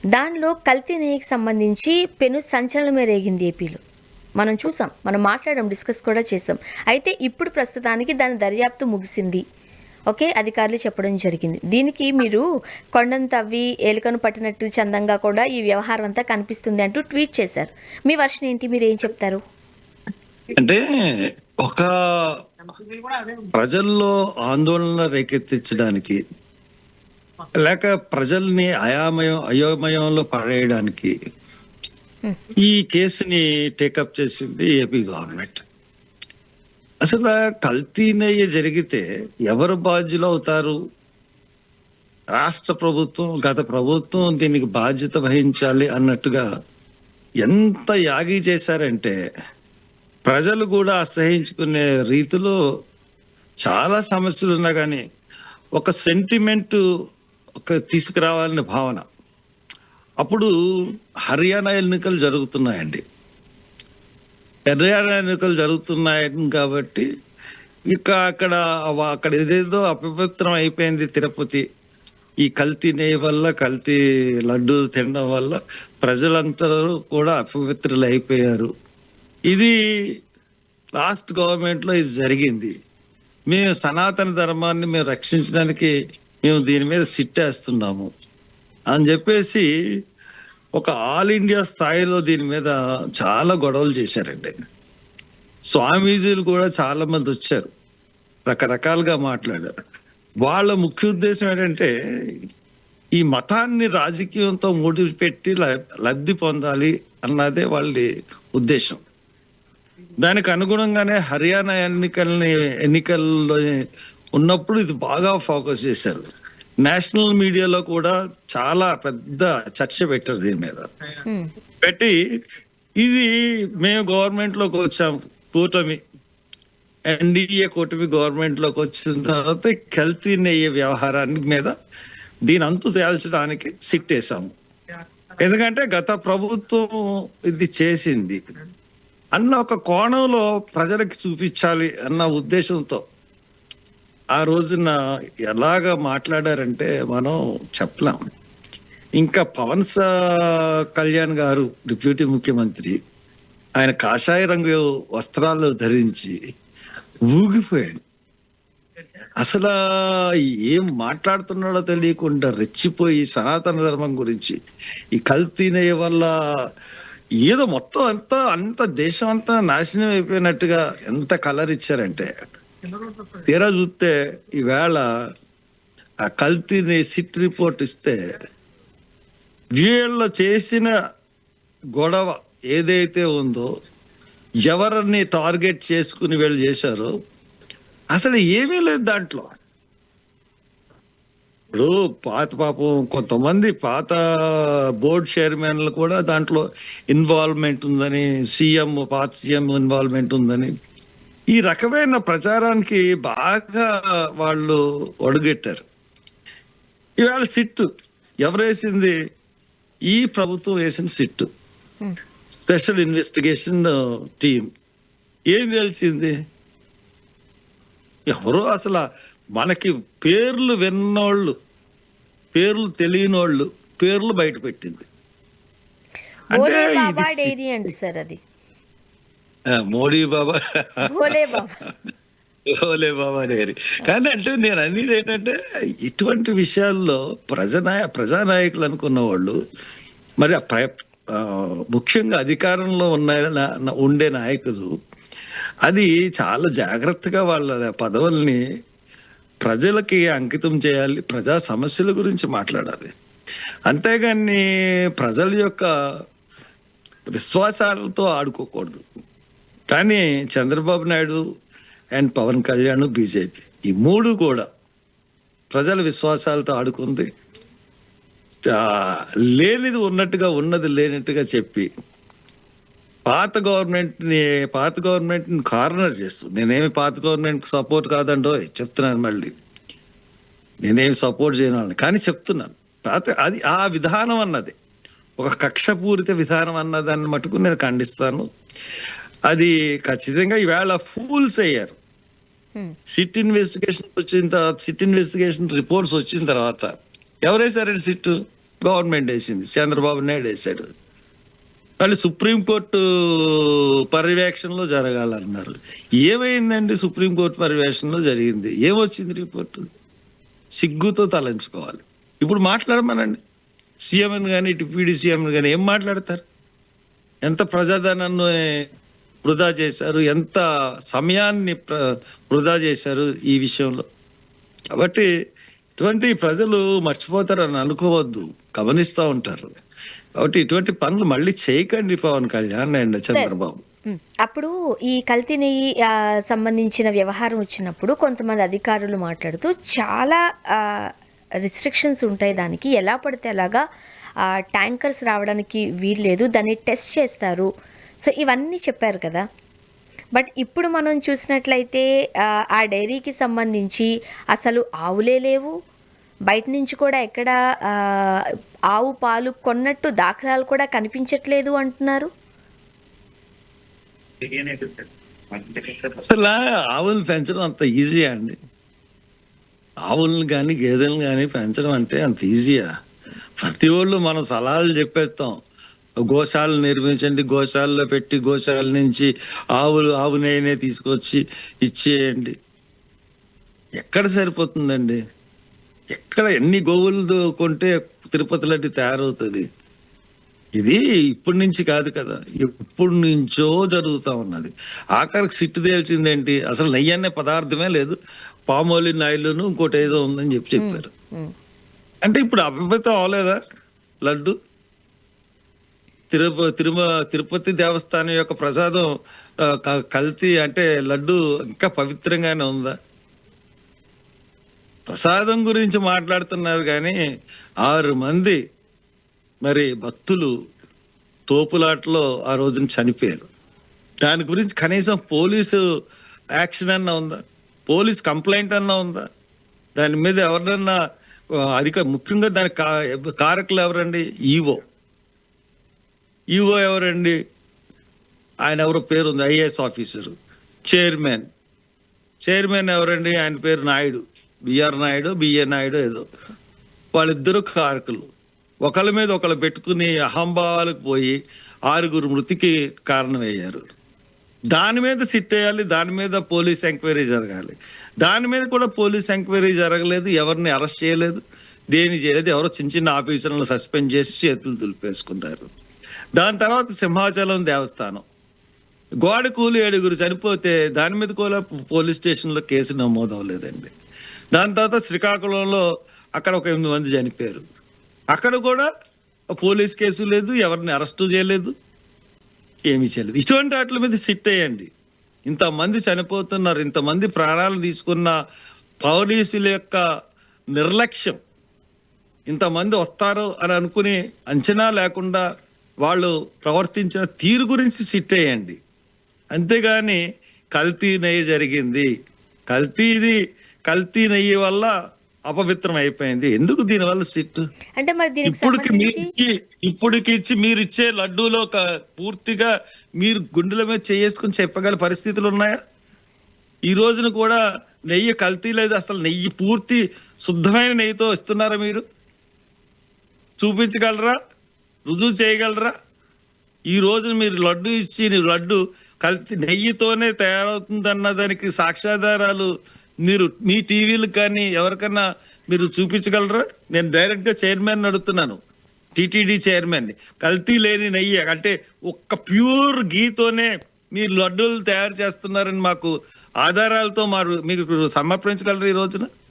దానిలో కల్తీ నెయ్యికి సంబంధించి పెను సంచలనమే రేగింది ఏపీలో. మనం చూసాం, మనం మాట్లాడాం, డిస్కస్ కూడా చేసాం. అయితే ఇప్పుడు ప్రస్తుతానికి దాని దర్యాప్తు ముగిసింది. ఓకే, అధికారులు చెప్పడం జరిగింది. దీనికి మీరు కొండను తవ్వి ఏలుకను పట్టినట్టు చందంగా కూడా ఈ వ్యవహారం అంతా కనిపిస్తుంది అంటూ ట్వీట్ చేశారు. మీ వర్షన్ ఏంటి? మీరు ఏం చెప్తారు? అంటే ఒక ప్రజల్లో ఆందోళన రేకెత్తించడానికి, లేక ప్రజల్ని అయోమయంలో పడేయడానికి ఈ కేసుని టేకప్ చేసింది ఏపీ గవర్నమెంట్. అసలు కల్తీ నెయ్యి జరిగితే ఎవరు బాధ్యులు అవుతారు? రాష్ట్ర ప్రభుత్వం, గత ప్రభుత్వం దీనికి బాధ్యత వహించాలి అన్నట్టుగా ఎంత యాగి చేశారంటే ప్రజలు కూడా అసహించుకునే రీతిలో చాలా సమస్యలు ఉన్నా కానీ ఒక సెంటిమెంట్ తీసుకురావాలనే భావన. అప్పుడు హర్యానా ఎన్నికలు జరుగుతున్నాయండి. హర్యానా ఎన్నికలు జరుగుతున్నాయి కాబట్టి ఇక అక్కడ ఏదేదో అపవిత్రం అయిపోయింది తిరుపతి. ఈ కల్తీ నెయ్యి వల్ల, కల్తీ లడ్డూలు తినడం వల్ల ప్రజలందరూ కూడా అపవిత్రులు అయిపోయారు. ఇది లాస్ట్ గవర్నమెంట్ లో ఇది జరిగింది. మేము సనాతన ధర్మాన్ని మేము రక్షించడానికి మేము దీని మీద సిట్టేస్తున్నాము అని చెప్పేసి ఒక ఆల్ ఇండియా స్థాయిలో దీని మీద చాలా గొడవలు చేశారండి. స్వామీజీలు కూడా చాలా మంది వచ్చారు, రకరకాలుగా మాట్లాడారు. వాళ్ళ ముఖ్య ఉద్దేశం ఏంటంటే ఈ మతాన్ని రాజకీయంతో ముడిపెట్టి లబ్ధి పొందాలి అన్నదే వాళ్ళ ఉద్దేశం. దానికి అనుగుణంగానే హర్యానా ఎన్నికల్లో ఉన్నప్పుడు ఇది బాగా ఫోకస్ చేశారు. నేషనల్ మీడియాలో కూడా చాలా పెద్ద చర్చ పెట్టారు దీని మీద. పెట్టి ఇది మేము గవర్నమెంట్ లోకి వచ్చాం, కూటమి ఎన్డీఏ కూటమి గవర్నమెంట్ లోకి వచ్చిన తర్వాత కల్తీ నెయ్యి వ్యవహారానికి మీద దీని అంతు తేల్చడానికి సిట్టేశాము. ఎందుకంటే గత ప్రభుత్వం ఇది చేసింది అన్న ఒక కోణంలో ప్రజలకు చూపించాలి అన్న ఉద్దేశంతో ఆ రోజున ఎలాగ మాట్లాడారంటే మనం చెప్పలేం. ఇంకా పవన్ కళ్యాణ్ గారు డిప్యూటీ ముఖ్యమంత్రి, ఆయన కాషాయ రంగు వస్త్రాలు ధరించి ఊగిపోయాడు. అసలు ఏం మాట్లాడుతున్నాడో తెలియకుండా రెచ్చిపోయి సనాతన ధర్మం గురించి, ఈ కల్తీ నెయ్యి వల్ల ఏదో మొత్తం అంత దేశం అంతా నాశనం అయిపోయినట్టుగా ఎంత కలర్ ఇచ్చారంటే, తీరా చూస్తే ఈవేళ ఆ కల్తీని సిట్ రిపోర్ట్ ఇస్తే వీళ్ళు చేసిన గొడవ ఏదైతే ఉందో, ఎవరిని టార్గెట్ చేసుకుని వీళ్ళు చేశారో అసలు ఏమీ లేదు దాంట్లో. ఇప్పుడు పాపం కొంతమంది పాత బోర్డు చైర్మన్లు కూడా దాంట్లో ఇన్వాల్వ్మెంట్ ఉందని, పాత సీఎం ఇన్వాల్వ్మెంట్ ఉందని ఈ రకమైన ప్రచారానికి బాగా వాళ్ళు ఒడుగెట్టారు. ఇవాళ సిట్టు ఎవరు వేసింది? ఈ ప్రభుత్వం వేసిన సిట్టు, స్పెషల్ ఇన్వెస్టిగేషన్ టీం. ఏం తెలిసింది? ఎవరో అసలు మనకి పేర్లు విన్నోళ్ళు, పేర్లు తెలియనోళ్ళు పేర్లు బయట పెట్టింది. అంటే మోడీ బాబా, ఓలే బాబా డేరి. కానీ అంటే నేను అనేది ఏంటంటే ఇటువంటి విషయాల్లో ప్రజానాయకులు అనుకున్న వాళ్ళు, మరి ముఖ్యంగా అధికారంలో ఉండే నాయకులు అది చాలా జాగ్రత్తగా వాళ్ళ పదవుల్ని ప్రజలకి అంకితం చేయాలి, ప్రజా సమస్యల గురించి మాట్లాడాలి. అంతేగాని ప్రజల యొక్క విశ్వాసాలతో ఆడుకోకూడదు. కానీ చంద్రబాబు నాయుడు అండ్ పవన్ కళ్యాణ్, బీజేపీ ఈ మూడు కూడా ప్రజల విశ్వాసాలతో ఆడుకుంది. లేనిది ఉన్నట్టుగా, ఉన్నది లేనట్టుగా చెప్పి పాత గవర్నమెంట్ కార్నర్ చేస్తూ, నేనేమి పాత గవర్నమెంట్ సపోర్ట్ కాదండో చెప్తున్నాను, మళ్ళీ నేనేమి సపోర్ట్ చేయను కానీ చెప్తున్నాను. అది ఆ విధానం అన్నది ఒక కక్షపూరిత విధానం అన్నదాన్ని మటుకు నేను ఖండిస్తాను. అది ఖచ్చితంగా ఈవేళ ఫూల్స్ అయ్యారు. సిట్ ఇన్వెస్టిగేషన్ రిపోర్ట్స్ వచ్చిన తర్వాత ఎవరేసారండి సిట్టు? గవర్నమెంట్ వేసింది, చంద్రబాబు నాయుడు వేశాడు. మళ్ళీ సుప్రీంకోర్టు పర్యవేక్షణలో జరగాలన్నారు. ఏమైందండి? సుప్రీంకోర్టు పర్యవేక్షణలో జరిగింది, ఏమొచ్చింది రిపోర్టు? సిగ్గుతో తలంచుకోవాలి. ఇప్పుడు మాట్లాడమనండి సీఎంని కానీ డిప్యూటీ సీఎంని కానీ, ఏం మాట్లాడతారు? ఎంత ప్రజాధనాన్ని వృధా చేశారు, ఎంత సమయాన్ని వృధా చేశారు ఈ విషయంలో. కాబట్టి ఇటువంటి ప్రజలు మర్చిపోతారని అనుకోవద్దు, గమనిస్తూ ఉంటారు. కాబట్టి ఇటువంటి పనులు మళ్ళీ చేయకండి పవన్ కళ్యాణ్ అండ్ చంద్రబాబు. అప్పుడు ఈ కల్తీ నెయ్యి సంబంధించిన వ్యవహారం వచ్చినప్పుడు కొంతమంది అధికారులు మాట్లాడుతూ చాలా రిస్ట్రిక్షన్స్ ఉంటాయి, దానికి ఎలా పడితే అలాగా ట్యాంకర్స్ రావడానికి వీల్లేదు, దాన్ని టెస్ట్ చేస్తారు, సో ఇవన్నీ చెప్పారు కదా. బట్ ఇప్పుడు మనం చూసినట్లయితే ఆ డైరీకి సంబంధించి అసలు ఆవులే లేవు, బయట నుంచి కూడా ఎక్కడ ఆవు పాలు కొన్నట్టు దాఖలాలు కూడా కనిపించట్లేదు అంటున్నారు. అసలు ఆవులను పెంచడం అంత ఈజీయా అండి? ఆవులను కానీ గేదెలను కానీ పెంచడం అంటే అంత ఈజీయా? ప్రతి ఒళ్ళు మనం సలహాలు చెప్పేస్తాం, గోశాలను నిర్మించండి, గోశాలలో పెట్టి గోశాల నుంచి ఆవు నెయ్యినే తీసుకొచ్చి ఇచ్చేయండి. ఎక్కడ సరిపోతుందండి? ఎక్కడ ఎన్ని గోవులు కొంటే తిరుపతి లడ్డు తయారవుతుంది? ఇది ఇప్పటి నుంచి కాదు కదా, ఎప్పటి నుంచో జరుగుతూ ఉన్నది. ఆఖరికి సిట్టు తేల్చిందేంటి? అసలు నెయ్యి అనే పదార్థమే లేదు, పామోలిన్ ఆయిల్ను ఇంకోటి ఏదో ఉందని చెప్పారు. అంటే ఇప్పుడు అభివృద్ధి అవలేదా లడ్డు? తిరుపతి దేవస్థానం యొక్క ప్రసాదం కల్తీ అంటే లడ్డు ఇంకా పవిత్రంగానే ఉందా? ప్రసాదం గురించి మాట్లాడుతున్నారు కానీ 6 మంది మరి భక్తులు తోపులాటలో ఆ రోజున చనిపోయారు. దాని గురించి కనీసం పోలీసు యాక్షన్ అన్నా ఉందా? పోలీస్ కంప్లైంట్ అన్నా ఉందా? దాని మీద ఎవరినన్నా ముఖ్యంగా దానికి కారకులు ఎవరండి? ఈవో ఎవరండి? ఆయన ఎవరో పేరు ఉంది, ఐఏఎస్ ఆఫీసరు. చైర్మన్ ఎవరండి? ఆయన పేరు నాయుడు, బిఏ నాయుడు ఏదో. వాళ్ళిద్దరూ కారకులు. ఒకళ్ళ మీద ఒకళ్ళు పెట్టుకుని అహంభావాలకు పోయి 6 మృతికి కారణమయ్యారు. దాని మీద సిట్ వేయాలి, దాని మీద పోలీస్ ఎంక్వైరీ జరగాలి. దాని మీద కూడా పోలీస్ ఎంక్వైరీ జరగలేదు, ఎవరిని అరెస్ట్ చేయలేదు, దేని చేయలేదు. ఎవరో చిన్న ఆఫీసర్లను సస్పెండ్ చేసి చేతులు దులిపేసుకున్నారు. దాని తర్వాత సింహాచలం దేవస్థానం గోడ కూలి 7 చనిపోతే దాని మీద కూడా పోలీస్ స్టేషన్లో కేసు నమోదు అవ్వలేదండి. దాని తర్వాత శ్రీకాకుళంలో అక్కడ ఒక 8 మంది చనిపోయారు, అక్కడ కూడా పోలీస్ కేసు లేదు, ఎవరిని అరెస్టు చేయలేదు, ఏమీ చేయలేదు. ఇటువంటి వాటి మీద సిట్ అయ్యండి. ఇంతమంది చనిపోతున్నారు, ఇంతమంది ప్రాణాలు తీసుకున్న పోలీసుల యొక్క నిర్లక్ష్యం, ఇంతమంది వస్తారు అని అనుకుని అంచనా లేకుండా వాళ్ళు ప్రవర్తించిన తీరు గురించి సిట్ అయ్యండి. అంతేగాని కల్తీ నెయ్యి జరిగింది, కల్తీ నెయ్యి వల్ల అపవిత్రం అయిపోయింది, ఎందుకు దీనివల్ల సిట్టు? అంటే మరి ఇప్పటికిచ్చి మీరు ఇచ్చే లడ్డూలో పూర్తిగా మీరు గుండెల మీద చేసుకుని చెప్పగల పరిస్థితులు ఉన్నాయా? ఈ రోజున కూడా నెయ్యి కల్తీ లేదు, అసలు నెయ్యి పూర్తి శుద్ధమైన నెయ్యితో ఇస్తున్నారా? మీరు చూపించగలరా? రుజువు చేయగలరా? ఈ రోజున మీరు లడ్డు ఇచ్చి లడ్డు కల్తీ నెయ్యితోనే తయారవుతుందన్న దానికి సాక్ష్యాధారాలు మీరు మీ టీవీలకు కానీ ఎవరికన్నా మీరు చూపించగలరా? నేను డైరెక్ట్గా చైర్మన్ అడుగుతున్నాను, టీటీడీ చైర్మన్. కల్తీ లేని నెయ్యి అంటే ఒక్క ప్యూర్ గీతోనే మీరు లడ్డూలు తయారు చేస్తున్నారని మాకు ఆధారాలతో మీకు సమర్పించగలరు ఈ రోజున?